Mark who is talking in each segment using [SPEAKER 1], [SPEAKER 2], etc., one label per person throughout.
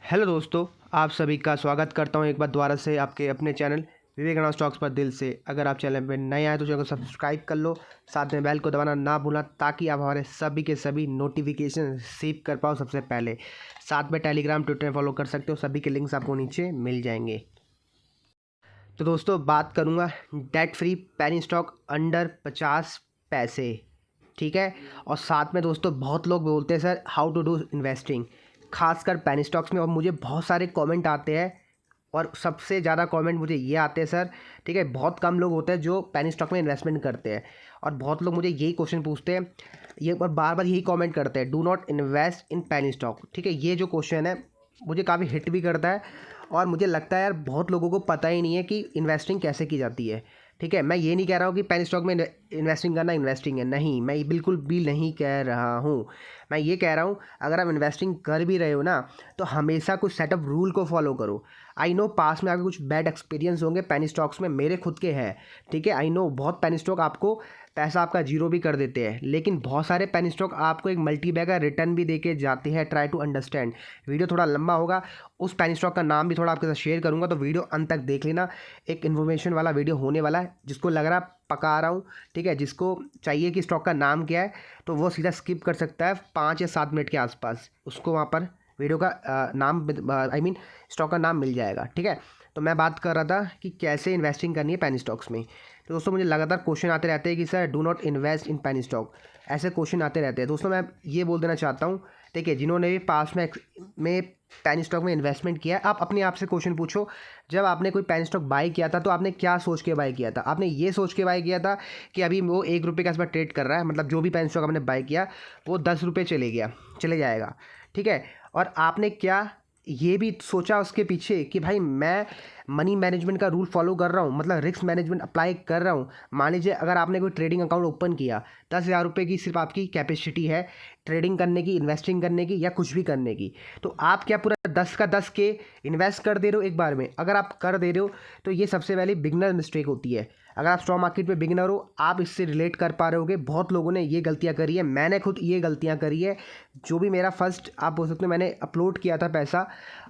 [SPEAKER 1] Hello दोस्तों, आप सभी का स्वागत करता हूं एक बार दोबारा से आपके अपने चैनल विवेकानंद स्टॉक्स पर दिल से। अगर आप चैनल पर नए आए तो चैनल को सब्सक्राइब कर लो, साथ में बेल को दबाना ना भूलना ताकि आप हमारे सभी के सभी नोटिफिकेशन रिसीव कर पाओ सबसे पहले। साथ में टेलीग्राम ट्विटर फॉलो कर सकते हो, सभी के लिंक्स आपको नीचे मिल जाएंगे। तो दोस्तों बात करूँगा debt free penny stock under 50 पैसे, ठीक है। और साथ में दोस्तों बहुत लोग बोलते हैं sir how to do investing, खासकर पेनी स्टॉक्स में। और मुझे बहुत सारे कमेंट आते हैं और सबसे ज़्यादा कमेंट मुझे ये आते हैं सर, ठीक है। बहुत कम लोग होते हैं जो पेनी स्टॉक में इन्वेस्टमेंट करते हैं और बहुत लोग मुझे यही क्वेश्चन पूछते हैं, ये और बार बार यही कमेंट करते हैं, do not invest in penny stock, ठीक है। ये जो क्वेश्चन है मुझे काफ़ी हिट भी करता है और मुझे लगता है यार बहुत लोगों को पता ही नहीं है कि इन्वेस्टिंग कैसे की जाती है, ठीक है। मैं ये नहीं कह रहा हूँ कि पेनी स्टॉक में इन्वेस्टिंग करना इन्वेस्टिंग है, नहीं, मैं ये बिल्कुल भी नहीं कह रहा हूँ। मैं ये कह रहा हूँ अगर आप इन्वेस्टिंग कर भी रहे हो ना तो हमेशा कुछ सेटअप रूल को फॉलो करो। आई नो पास में आपके कुछ बैड एक्सपीरियंस होंगे पेनी स्टॉक्स में, मेरे खुद के हैं, ठीक है। आई नो बहुत पेनी स्टॉक आपको पैसा आपका जीरो भी कर देते हैं, लेकिन बहुत सारे पेनी स्टॉक आपको एक मल्टी बैगर रिटर्न भी देके जाते हैं। Try to understand. वीडियो थोड़ा लंबा होगा, उस पेनी स्टॉक का नाम भी थोड़ा आपके साथ शेयर करूंगा, तो वीडियो अंत तक देख लेना। एक इन्फॉर्मेशन वाला वीडियो होने वाला है, जिसको लग रहा पका रहा हूँ, ठीक है। जिसको चाहिए कि स्टॉक का नाम क्या है तो वो सीधा स्किप कर सकता है 5 या 7 मिनट के आसपास, उसको वहाँ पर वीडियो का नाम स्टॉक का नाम मिल जाएगा, ठीक है। तो मैं बात कर रहा था कि कैसे इन्वेस्टिंग करनी है पेनी स्टॉक्स में। तो दोस्तों मुझे लगातार क्वेश्चन आते रहते हैं कि sir do not invest in penny stock, ऐसे क्वेश्चन आते रहते हैं। दोस्तों मैं ये बोल देना चाहता हूँ, ठीक है, जिन्होंने भी पास में पेनी स्टॉक में इन्वेस्टमेंट किया है, आप अपने आप से क्वेश्चन पूछो, जब आपने कोई पेनी स्टॉक बाय किया था तो आपने क्या सोच के बाय किया था? आपने ये सोच के बाय किया था कि अभी वो 1 रुपये के आसपास ट्रेड कर रहा है, मतलब जो भी पेनी स्टॉक आपने बाय किया वो 10 रुपये चले जाएगा, ठीक है। और आपने क्या ये भी सोचा उसके पीछे कि भाई मैं मनी मैनेजमेंट का रूल फॉलो कर रहा हूँ, मतलब रिस्क मैनेजमेंट अप्लाई कर रहा हूँ। मान लीजिए अगर आपने कोई ट्रेडिंग अकाउंट ओपन किया, 10,000 रुपये की सिर्फ आपकी कैपेसिटी है ट्रेडिंग करने की, इन्वेस्टिंग करने की या कुछ भी करने की, तो आप क्या पूरा 10 का 10 के इन्वेस्ट कर दे रहे हो एक बार में? अगर आप कर दे रहे हो तो ये सबसे पहली बिगनर मिस्टेक होती है। अगर आप स्टॉक मार्केट में बिगिनर हो, आप इससे रिलेट कर पा रहे होगे, बहुत लोगों ने ये गलतियां करी है, मैंने खुद ये गलतियां करी है। जो भी मेरा फर्स्ट आप बोल सकते हो मैंने अपलोड किया था पैसा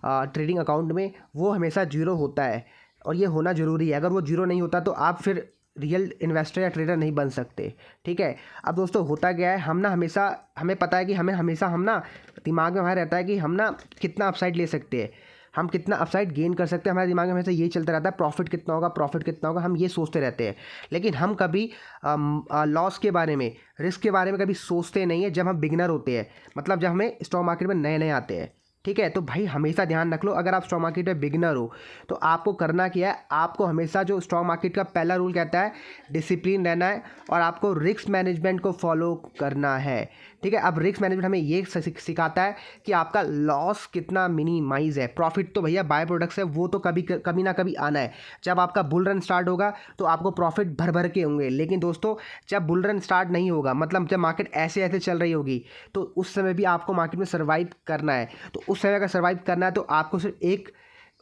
[SPEAKER 1] ट्रेडिंग अकाउंट में, वो हमेशा जीरो होता है और ये होना ज़रूरी है। अगर वो जीरो नहीं होता तो आप फिर रियल इन्वेस्टर या ट्रेडर नहीं बन सकते, ठीक है। अब दोस्तों होता क्या है, हम ना हमेशा, हमें पता है कि हमें हमेशा हम ना दिमाग में हमारे रहता है कि हम ना कितना अपसाइड ले सकते हैं, हम कितना अपसाइड गेन कर सकते हैं। हमारे दिमाग में हमेशा यही चलता रहता है प्रॉफिट कितना होगा, प्रॉफिट कितना होगा, हम ये सोचते रहते हैं। लेकिन हम कभी लॉस के बारे में, रिस्क के बारे में कभी सोचते नहीं है जब हम बिगिनर होते हैं, मतलब जब हमें स्टॉक मार्केट में नए नए आते हैं, ठीक है। तो भाई हमेशा ध्यान रख लो, अगर आप स्टॉक मार्केट में बिगिनर हो तो आपको करना क्या है, आपको हमेशा जो स्टॉक मार्केट का पहला रूल कहता है डिसिप्लिन रहना है और आपको रिस्क मैनेजमेंट को फॉलो करना है, ठीक है। अब रिस्क मैनेजमेंट हमें ये सिखाता है कि आपका लॉस कितना मिनिमाइज है। प्रॉफिट तो भैया बाय प्रोडक्ट्स है, वो तो कभी ना कभी आना है। जब आपका बुल रन स्टार्ट होगा तो आपको प्रॉफिट भर भर के होंगे, लेकिन दोस्तों जब बुल रन स्टार्ट नहीं होगा, मतलब जब मार्केट ऐसे ऐसे चल रही होगी, तो उस समय भी आपको मार्केट में सर्वाइव करना है। तो उस समय अगर सर्वाइव करना है तो आपको सिर्फ एक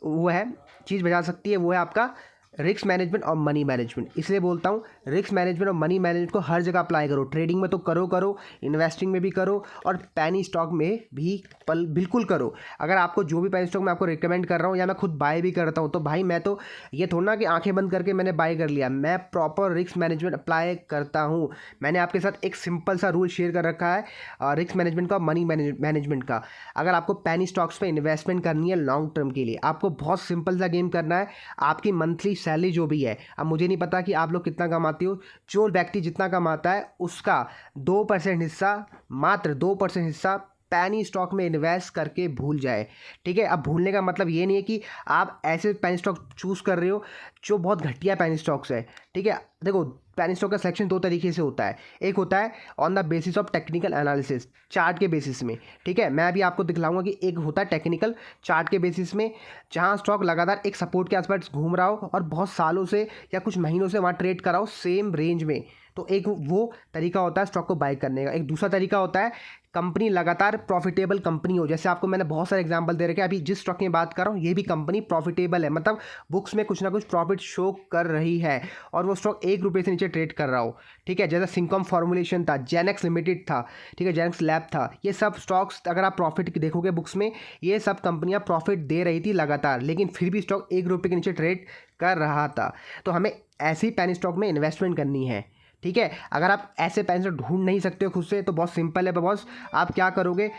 [SPEAKER 1] वो है चीज़ बजा सकती है, वो है आपका रिस्क मैनेजमेंट और मनी मैनेजमेंट। इसलिए बोलता हूँ रिस्क मैनेजमेंट और मनी मैनेजमेंट को हर जगह अप्लाई करो, ट्रेडिंग में तो करो, इन्वेस्टिंग में भी करो और पेनी स्टॉक में भी बिल्कुल करो। अगर आपको जो भी पेनी स्टॉक मैं आपको रिकमेंड कर रहा हूँ या मैं खुद बाय भी करता हूँ, तो भाई मैं तो ये थोड़ा ना कि आंखें बंद करके मैंने बाय कर लिया, मैं प्रॉपर रिस्क मैनेजमेंट अप्लाई करता हूँ। मैंने आपके साथ एक सिंपल सा रूल शेयर कर रखा है रिस्क मैनेजमेंट का, मनी मैनेजमेंट का। अगर आपको पेनी स्टॉक्स पे इन्वेस्टमेंट करनी है लॉन्ग टर्म के लिए, आपको बहुत सिंपल सा गेम करना है। आपकी मंथली सैलरी जो भी है, अब मुझे नहीं पता कि आप लोग कितना कमाते हो, जो व्यक्ति जितना कमाता है उसका 2% हिस्सा, मात्र 2% हिस्सा पैनी स्टॉक में इन्वेस्ट करके भूल जाए, ठीक है। अब भूलने का मतलब ये नहीं है कि आप ऐसे पैनी स्टॉक चूज़ कर रहे हो जो बहुत घटिया पैनी स्टॉक्स है, ठीक है। देखो पैनी स्टॉक का सिलेक्शन 2 तरीके से होता है, एक होता है on the basis of technical analysis, chart के बेसिस में, ठीक है। मैं अभी आपको दिखलाऊंगा कि एक होता है टेक्निकल चार्ट के बेसिस में, जहां स्टॉक लगातार एक सपोर्ट के आसपास घूम रहा हो और बहुत सालों से या कुछ महीनों से वहाँ ट्रेड कर रहा हो सेम रेंज में। तो एक वो तरीका होता है स्टॉक को बाय करने का। एक दूसरा तरीका होता है कंपनी लगातार प्रॉफिटेबल कंपनी हो। जैसे आपको मैंने बहुत सारे एग्जांपल दे रखे हैं, अभी जिस स्टॉक की बात कर रहा हूँ ये भी कंपनी प्रॉफिटेबल है, मतलब बुक्स में कुछ ना कुछ प्रॉफिट शो कर रही है और वो स्टॉक ₹1 से नीचे ट्रेड कर रहा हो। ठीक है, जैसे सिंकॉम फॉर्मुलेशन था, जेनेक्स लिमिटेड था, ठीक है, जेनेक्स लैब था, ये सब स्टॉक्स अगर आप प्रॉफिट देखोगे बुक्स में, ये सब कंपनियां प्रॉफिट दे रही थी लगातार, लेकिन फिर भी स्टॉक ₹1 के नीचे ट्रेड कर रहा था। तो हमें ऐसे ही पेनी स्टॉक में इन्वेस्टमेंट करनी है। ठीक है, अगर आप ऐसे पेन स्टॉक ढूंढ नहीं सकते हो खुद से तो बहुत सिंपल है बॉस, आप क्या करोगे,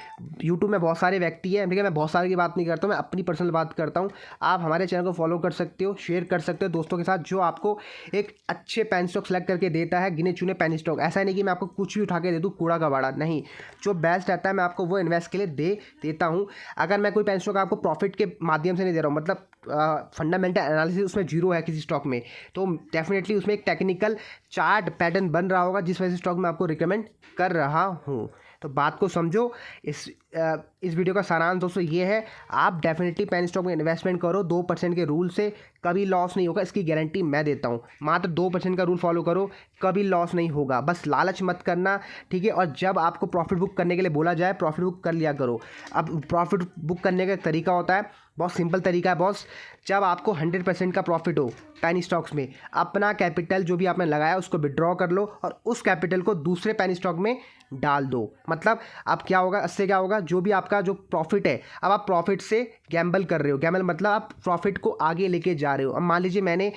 [SPEAKER 1] यूट्यूब में बहुत सारे व्यक्ति हैं, ठीक है, मैं बहुत सारे की बात नहीं करता हूँ, मैं अपनी पर्सनल बात करता हूँ। आप हमारे चैनल को फॉलो कर सकते हो, शेयर कर सकते हो दोस्तों के साथ, जो आपको एक अच्छे पेन स्टॉक सेलेक्ट करके देता है, गिने चुने पेन स्टॉक। ऐसा नहीं कि मैं आपको कुछ भी उठा के दे दूँ कूड़ा कबाड़ा, नहीं, जो बेस्ट रहता है मैं आपको वो इन्वेस्ट के लिए दे देता हूँ। अगर मैं कोई पेन स्टॉक आपको प्रॉफिट के माध्यम से नहीं दे रहा हूँ, मतलब फंडामेंटल एनालिसिस उसमें जीरो है किसी स्टॉक में, तो डेफिनेटली उसमें एक टेक्निकल चार्ट पैटर्न बन रहा होगा, जिस वजह से स्टॉक मैं आपको रिकमेंड कर रहा हूँ। तो बात को समझो। इस वीडियो का सारांश दोस्तों ये है, आप डेफिनेटली पेनी स्टॉक में इन्वेस्टमेंट करो 2% के रूल से, कभी लॉस नहीं होगा, इसकी गारंटी मैं देता हूँ। मात्र 2% का रूल फॉलो करो, कभी लॉस नहीं होगा, बस लालच मत करना। ठीक है, और जब आपको प्रॉफिट बुक करने के लिए बोला जाए, प्रॉफिट बुक कर लिया करो। अब प्रॉफिट बुक करने का तरीका होता है, बहुत सिंपल तरीका है बॉस। जब आपको 100% का प्रॉफिट हो पेनी स्टॉक्स में, अपना कैपिटल जो भी आपने लगाया उसको विड्रॉ कर लो और उस कैपिटल को दूसरे पेनी स्टॉक में डाल दो। मतलब अब क्या होगा, इससे क्या होगा, जो भी आपका जो प्रॉफिट है, अब आप प्रॉफिट से गैम्बल कर रहे हो। गैम्बल मतलब आप प्रॉफिट को आगे लेके जा रहे हो। अब मान लीजिए मैंने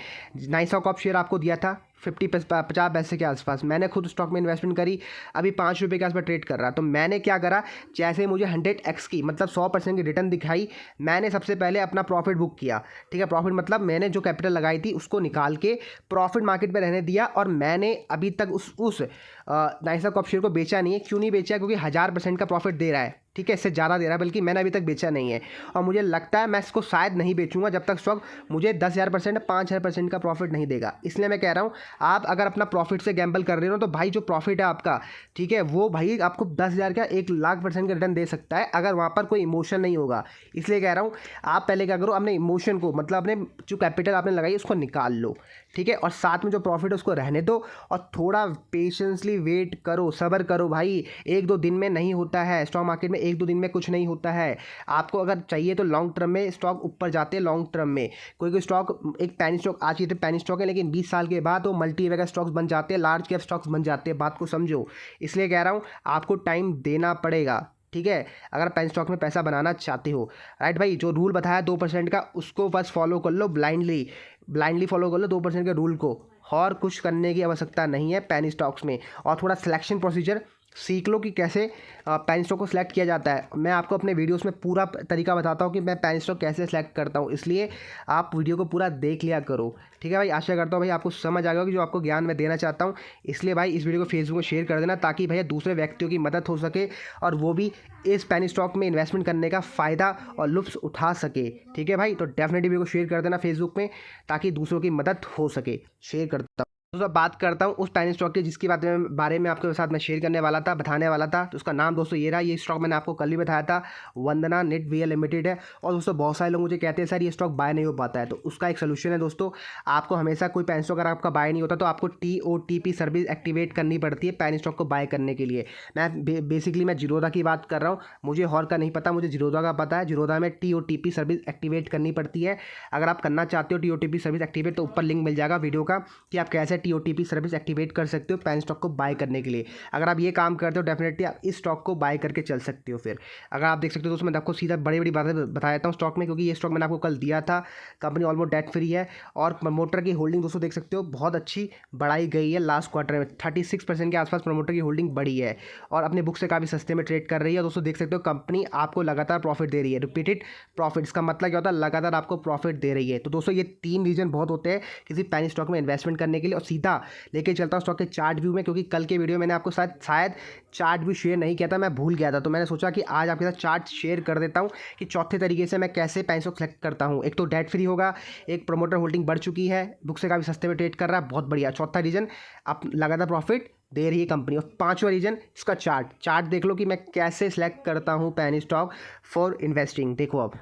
[SPEAKER 1] नाइसा कॉप शेयर आपको दिया था 50 पैसे के आसपास, मैंने खुद स्टॉक में इन्वेस्टमेंट करी, अभी ₹5 के आसपास ट्रेड कर रहा। तो मैंने क्या करा, जैसे मुझे 100x की मतलब 100% की रिटर्न दिखाई, मैंने सबसे पहले अपना प्रॉफिट बुक किया। ठीक है, प्रॉफिट मतलब मैंने जो कैपिटल लगाई थी उसको निकाल के प्रॉफिट मार्केट में रहने दिया, और मैंने अभी तक उस नाइसा कॉप शेयर को बेचा नहीं है। क्यों नहीं बेचा, क्योंकि 1000% का प्रॉफिट दे रहा है। ठीक है, इससे ज़्यादा दे रहा है, बल्कि मैंने अभी तक बेचा नहीं है, और मुझे लगता है मैं इसको शायद नहीं बेचूंगा जब तक स्टॉक मुझे 10,000% 5,000% का प्रॉफिट नहीं देगा। इसलिए मैं कह रहा हूँ, आप अगर अपना प्रॉफिट से गैम्बल कर रहे हो तो भाई जो प्रॉफिट है आपका, ठीक है, वो भाई आपको 10,000 का 1,00,000% का रिटर्न दे सकता है, अगर वहाँ पर कोई इमोशन नहीं होगा। इसलिए कह रहा हूँ, आप पहले क्या करो, अपने इमोशन को, मतलब अपने जो कैपिटल आपने लगाई उसको निकाल लो। ठीक है, और साथ में जो प्रॉफिट है उसको रहने दो, और थोड़ा पेशेंसली वेट करो, सब्र करो भाई। 1-2 दिन में नहीं होता है स्टॉक मार्केट में, 1-2 दिन में कुछ नहीं होता है। आपको अगर चाहिए तो लॉन्ग टर्म में स्टॉक ऊपर जाते हैं, लॉन्ग टर्म में कोई स्टॉक, एक पेनी स्टॉक आज ये तो पेनी स्टॉक है, लेकिन 20 साल के बाद वो मल्टी वगैरह स्टॉक्स बन जाते हैं, लार्ज कैप स्टॉक्स बन जाते हैं। बात को समझो, इसलिए कह रहा हूँ आपको टाइम देना पड़ेगा। ठीक है, अगर पेन स्टॉक में पैसा बनाना चाहते हो, राइट भाई, जो रूल बताया 2% का, उसको बस फॉलो कर लो, ब्लाइंडली फॉलो कर लो 2% के रूल को, और कुछ करने की आवश्यकता नहीं है पेनी स्टॉक्स में। और थोड़ा सिलेक्शन प्रोसीजर सीख लो कि कैसे पेन स्टॉक को सिलेक्ट किया जाता है। मैं आपको अपने वीडियोस में पूरा तरीका बताता हूँ कि मैं पेन स्टॉक कैसे सिलेक्ट करता हूँ, इसलिए आप वीडियो को पूरा देख लिया करो। ठीक है भाई, आशा करता हूँ भाई आपको समझ आ गया कि जो आपको ज्ञान मैं देना चाहता हूँ। इसलिए भाई इस वीडियो को फेसबुक में शेयर कर देना, ताकि भैया दूसरे व्यक्तियों की मदद हो सके और वो भी इस पेनी स्टॉक में इन्वेस्टमेंट करने का फ़ायदा और लुत्फ़ उठा सके। ठीक है भाई, तो डेफिनेटली वीडियो को शेयर कर देना फेसबुक में, ताकि दूसरों की मदद हो सके। शेयर करता हूँ। दोस्तों बात करता हूँ उस पेनी स्टॉक की जिसकी बारे में आपके साथ मैं शेयर करने वाला था, बताने वाला था। तो उसका नाम दोस्तों ये रहा, ये स्टॉक मैंने आपको कल ही बताया था, वंदना नेटवेयर लिमिटेड है। और दोस्तों बहुत सारे लोग मुझे कहते हैं सर ये स्टॉक बाय नहीं हो पाता है, तो उसका एक सोल्यूशन है दोस्तों। आपको हमेशा कोई पेनी स्टॉक अगर आपका बाय नहीं होता तो आपको TOTP सर्विस एक्टिवेट करनी पड़ती है पेनी स्टॉक को बाय करने के लिए। बेसिकली मैं जीरोधा की बात कर रहा हूँ, मुझे और का नहीं पता, मुझे जीरोधा का पता है। जीरोधा में TOTP सर्विस एक्टिवेट करनी पड़ती है। अगर आप करना चाहते हो TOTP सर्विस एक्टिवेट, तो ऊपर लिंक मिल जाएगा वीडियो का कि आप कैसे TOTP सर्विस एक्टिवेट कर सकते हो पेन स्टॉक को बाय करने के लिए। अगर आप ये काम करते हो डेफिनेटली आप इस स्टॉक को बाय करके चल सकते हो। फिर अगर आप देख सकते हो दोस्तों, मैं आपको सीधा बड़ी बड़ी बातें बता देता हूँ स्टॉक में, क्योंकि ये स्टॉक मैंने आपको कल दिया था। कंपनी ऑलमोस्ट डेट फ्री है, और प्रमोटर की होल्डिंग दोस्तों देख सकते हो बहुत अच्छी बढ़ाई गई है लास्ट क्वार्टर में। 36% के आसपास प्रमोटर की होल्डिंग बढ़ी है, और अपने बुक से काफ़ी सस्ते में ट्रेड कर रही है। दोस्तों देख सकते हो कंपनी आपको लगातार प्रॉफिट दे रही है, रिपीटेड प्रॉफिट। इसका मतलब क्या होता है, लगातार आपको प्रॉफिट दे रही है। तो दोस्तों ये 3 रीजन बहुत होते हैं किसी पेनी स्टॉक में इन्वेस्टमेंट करने के लिए। और सीधा लेके चलता हूँ स्टॉक के चार्ट व्यू में, क्योंकि कल के वीडियो मैंने आपको शायद चार्ट व्यू शेयर नहीं किया था, मैं भूल गया था। तो मैंने सोचा कि आज आपके साथ चार्ट शेयर कर देता हूँ कि चौथे तरीके से मैं कैसे पेनी स्टॉक सेलेक्ट करता हूँ। एक तो डेट फ्री होगा, एक प्रमोटर होल्डिंग बढ़ चुकी है, बुक से काफ़ी सस्ते में ट्रेड कर रहा है, बहुत बढ़िया। चौथा रीजन, आप लगातार प्रॉफिट दे रही है कंपनी। और 5वां रीजन इसका चार्ट देख लो कि मैं कैसे सेलेक्ट करता हूँ पेनी स्टॉक फॉर इन्वेस्टिंग। देखो अब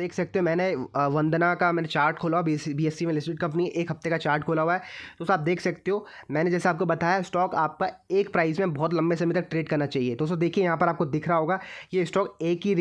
[SPEAKER 1] देख सकते हो मैंने वंदना का मैंने चार्ट खोला हुआ, BSE में लिस्टेड कंपनी, एक हफ्ते का चार्ट खोला हुआ है। तो आप देख सकते हो मैंने जैसे आपको बताया स्टॉक आपका एक प्राइस में बहुत लंबे समय तक ट्रेड करना चाहिए। दोस्तों देखिए यहाँ पर आपको दिख रहा होगा ये स्टॉक एक ही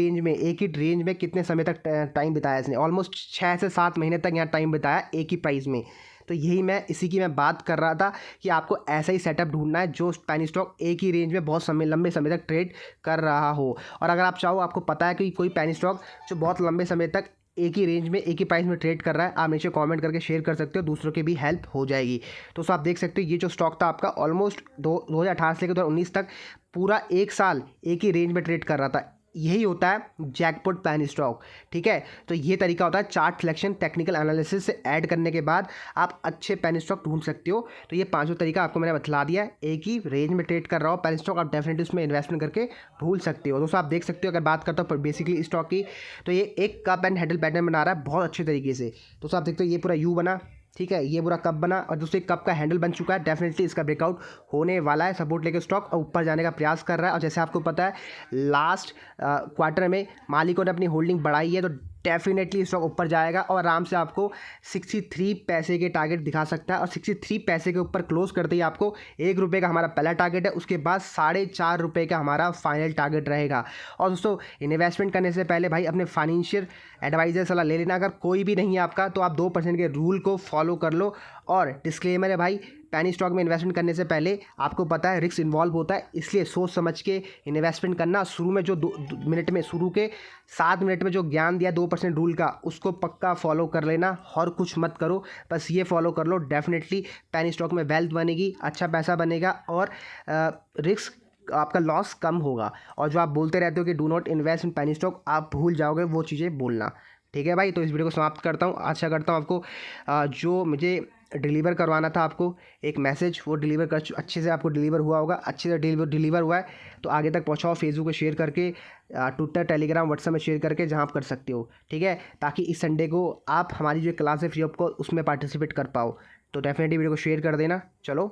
[SPEAKER 1] रेंज में कितने समय तक टाइम बिताया इसने, ऑलमोस्ट 6 से 7 महीने तक यहाँ टाइम बिताया एक ही प्राइस में। तो इसी की मैं बात कर रहा था कि आपको ऐसा ही सेटअप ढूंढना है जो पेनी स्टॉक एक ही रेंज में बहुत लंबे समय तक ट्रेड कर रहा हो। और अगर आप चाहो, आपको पता है कि कोई पेनी स्टॉक जो बहुत लंबे समय तक एक ही रेंज में एक ही प्राइस में ट्रेड कर रहा है, आप नीचे कमेंट करके शेयर कर सकते हो, दूसरों की भी हेल्प हो जाएगी। तो आप देख सकते हो ये जो स्टॉक था आपका ऑलमोस्ट 2018 से लेकर 2019 तक पूरा एक साल एक ही रेंज में ट्रेड कर रहा था। यही होता है जैकपॉट पेनी स्टॉक, ठीक है। तो ये तरीका होता है चार्ट सिलेक्शन, टेक्निकल एनालिसिस से ऐड करने के बाद आप अच्छे पेनी स्टॉक ढूंढ सकते हो। तो ये 5 तरीका आपको मैंने बतला दिया है। एक ही रेंज में ट्रेड कर रहा हो पेनी स्टॉक, आप डेफिनेटली उसमें इन्वेस्टमेंट करके ढूंढ सकते हो। दोस्तों आप देख सकते हो, अगर बात करता हूँ बेसिकली स्टॉक की, तो ये एक कप एंड हैंडल पैटर्न बना रहा है बहुत अच्छे तरीके से। दोस्तों आप देखते हो ये पूरा यू बना, ठीक है, ये पूरा कप बना और दूसरे कप का हैंडल बन चुका है। डेफिनेटली इसका ब्रेकआउट होने वाला है, सपोर्ट लेके स्टॉक और ऊपर जाने का प्रयास कर रहा है। और जैसे आपको पता है लास्ट क्वार्टर में मालिकों ने अपनी होल्डिंग बढ़ाई है, तो डेफिनेटली स्टॉक ऊपर जाएगा और आराम से आपको 63 पैसे के टारगेट दिखा सकता है। और 63 पैसे के ऊपर क्लोज करते ही आपको ₹1 का हमारा पहला टारगेट है, उसके बाद ₹4.5 का हमारा फाइनल टारगेट रहेगा। और दोस्तों इन्वेस्टमेंट करने से पहले भाई अपने फाइनेंशियल एडवाइजर सलाह ले लेना। अगर कोई भी नहीं है आपका तो आप 2% के रूल को फॉलो कर लो। और डिस्क्लेमर है भाई, पेनी स्टॉक में इन्वेस्टमेंट करने से पहले आपको पता है रिस्क इन्वॉल्व होता है, इसलिए सोच समझ के इन्वेस्टमेंट करना। शुरू में जो 2 मिनट में, शुरू के 7 मिनट में जो ज्ञान दिया 2% रूल का, उसको पक्का फॉलो कर लेना और कुछ मत करो, बस ये फॉलो कर लो। डेफिनेटली पेनी स्टॉक में वेल्थ बनेगी, अच्छा पैसा बनेगा और रिस्क आपका लॉस कम होगा। और जो आप बोलते रहते हो कि do not invest in penny stock, आप भूल जाओगे वो चीज़ें बोलना, ठीक है भाई। तो इस वीडियो को समाप्त करता हूँ। आशा करता हूँ आपको जो मुझे डिलीवर करवाना था आपको एक मैसेज, वो अच्छे से आपको डिलीवर हुआ होगा, अच्छे से डिलीवर हुआ है। तो आगे तक पहुँचाओ, फेसबुक पे शेयर करके, ट्विटर, टेलीग्राम, व्हाट्सएप में शेयर करके, जहाँ आप कर सकते हो, ठीक है, ताकि इस संडे को आप हमारी जो क्लास है फ्री ऑफ कॉस्ट उसमें पार्टिसिपेट कर पाओ। तो डेफिनेटली वीडियो को शेयर कर देना। चलो।